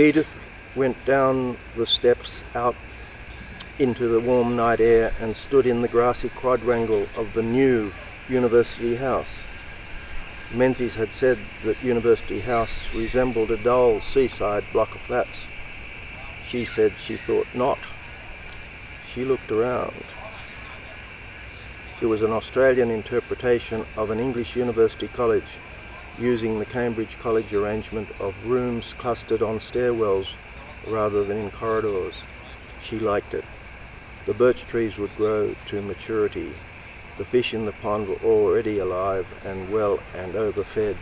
Edith went down the steps out into the warm night air and stood in the grassy quadrangle of the new University House. Menzies had said that University House resembled a dull seaside block of flats. She said she thought not. She looked around. It was an Australian interpretation of an English university college, using the Cambridge College arrangement of rooms clustered on stairwells rather than in corridors. She liked it. The birch trees would grow to maturity. The fish in the pond were already alive and well and overfed.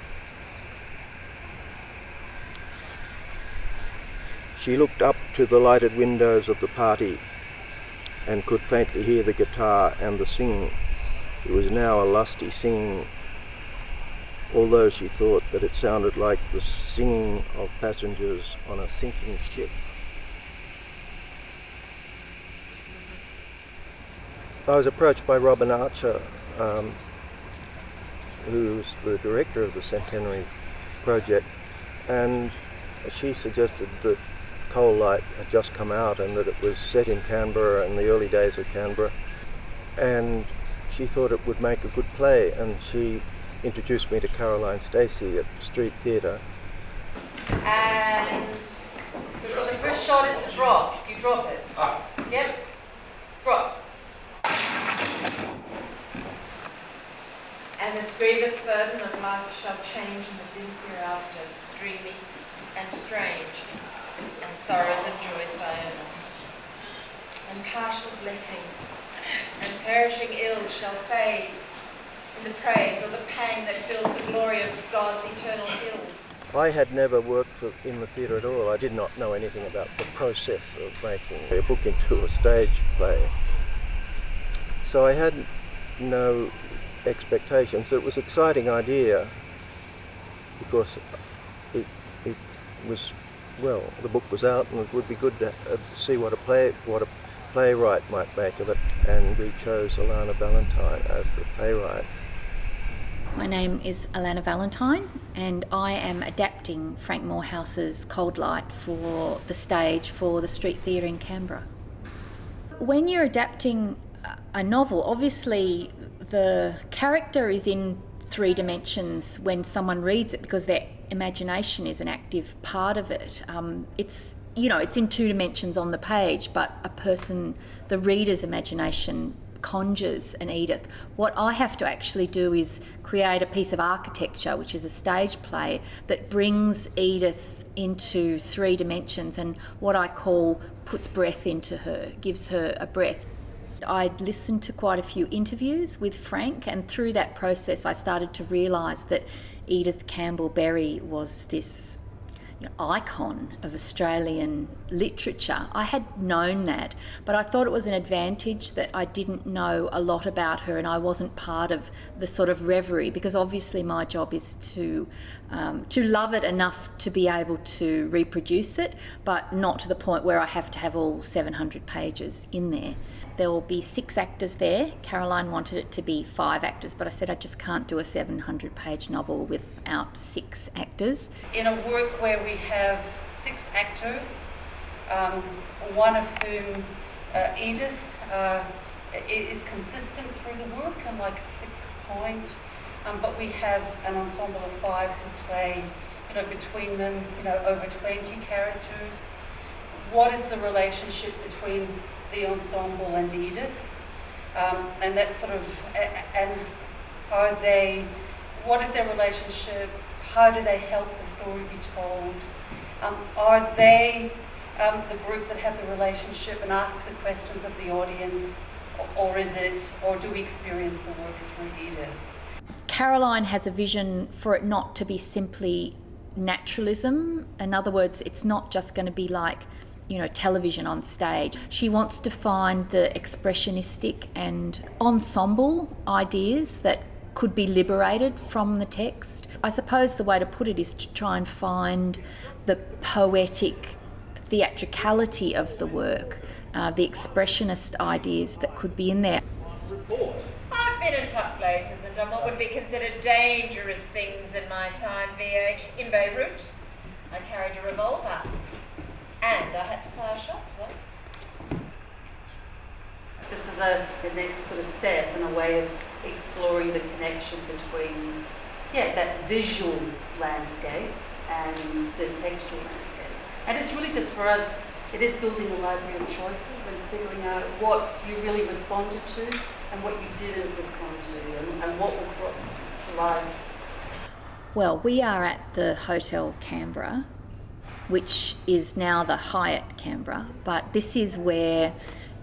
She looked up to the lighted windows of the party and could faintly hear the guitar and the singing. It was now a lusty singing, although she thought that it sounded like the singing of passengers on a sinking ship. I was approached by Robin Archer, who's the director of the Centenary Project, and she suggested that Coal Light had just come out and that it was set in Canberra in the early days of Canberra, and she thought it would make a good play, and she introduced me to Caroline Stacey at the Street Theatre. And the first shot is the drop. You drop it. Yep. Drop. And this grievous burden of life shall change in the dim hereafter, dreamy and strange, and sorrows and joys diurnal, and partial blessings and perishing ills shall fade in the praise or the pang that fills the glory of God's eternal hills. I had never worked in the theatre at all. I did not know anything about the process of making a book into a stage play. So I had no expectations. It was an exciting idea because it was, well, the book was out and it would be good to see what a playwright might make of it, and we chose Alana Valentine as the playwright. My name is Alana Valentine, and I am adapting Frank Moorhouse's Cold Light for the stage for the Street Theatre in Canberra. When you're adapting a novel, obviously the character is in 3 dimensions when someone reads it, because their imagination is an active part of it. It's in 2 dimensions on the page, but the reader's imagination conjures an Edith. What I have to actually do is create a piece of architecture, which is a stage play, that brings Edith into 3 dimensions and what I call puts breath into her, gives her a breath. I'd listened to quite a few interviews with Frank, and through that process I started to realise that Edith Campbell Berry was this icon of Australian literature. I had known that, but I thought it was an advantage that I didn't know a lot about her and I wasn't part of the sort of reverie, because obviously my job is to love it enough to be able to reproduce it, but not to the point where I have to have all 700 pages in there. There will be 6 actors there. Caroline wanted it to be 5 actors, but I said I just can't do a 700-page novel without 6 actors. In a work where we have 6 actors, one of whom, Edith, is consistent through the work and like a fixed point, but we have an ensemble of 5 who play, between them, over 20 characters. What is the relationship between the ensemble and Edith, and that sort of, and what is their relationship? How do they help the story be told? Are they the group that have the relationship and ask the questions of the audience, or do we experience the work through Edith? Caroline has a vision for it not to be simply naturalism. In other words, it's not just going to be like television on stage. She wants to find the expressionistic and ensemble ideas that could be liberated from the text. I suppose the way to put it is to try and find the poetic theatricality of the work, the expressionist ideas that could be in there. I've been in tough places and done what would be considered dangerous things in my time, VH. In Beirut, I carried a revolver. the next sort of step and a way of exploring the connection between, that visual landscape and the textual landscape. And it's really just for us, it is building a library of choices and figuring out what you really responded to and what you didn't respond to and what was brought to life. Well, we are at the Hotel Canberra, which is now the Hyatt Canberra, but this is where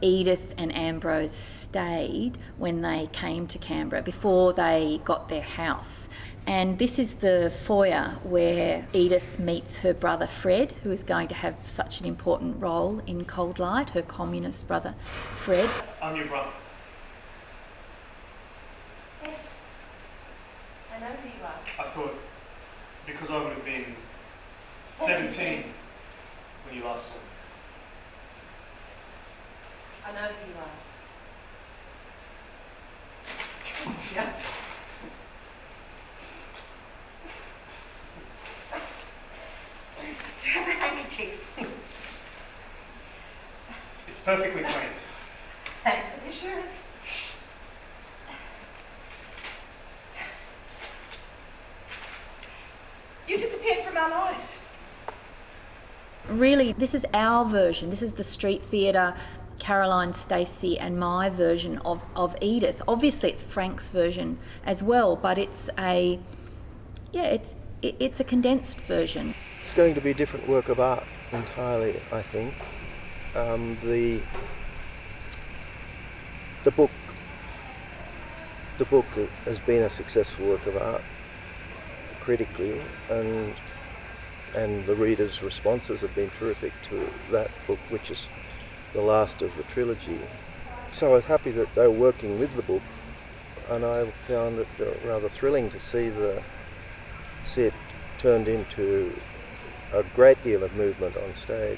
Edith and Ambrose stayed when they came to Canberra before they got their house. And this is the foyer where Edith meets her brother Fred, who is going to have such an important role in Cold Light, her communist brother Fred. I'm your brother. Yes. I know who you are. I thought because I would have been 17 when you last saw me. I know who you are. Yeah. Do you have a handkerchief? It's perfectly clean. Thanks for the assurance. You disappeared from our lives. Really, this is our version. This is the street theatre, Caroline, Stacey and my version of Edith. Obviously it's Frank's version as well, but it's a condensed version. It's going to be a different work of art entirely, I think. The book has been a successful work of art critically, and the readers' responses have been terrific to that book, which is the last of the trilogy. So I was happy that they were working with the book, and I found it rather thrilling to see it turned into a great deal of movement on stage.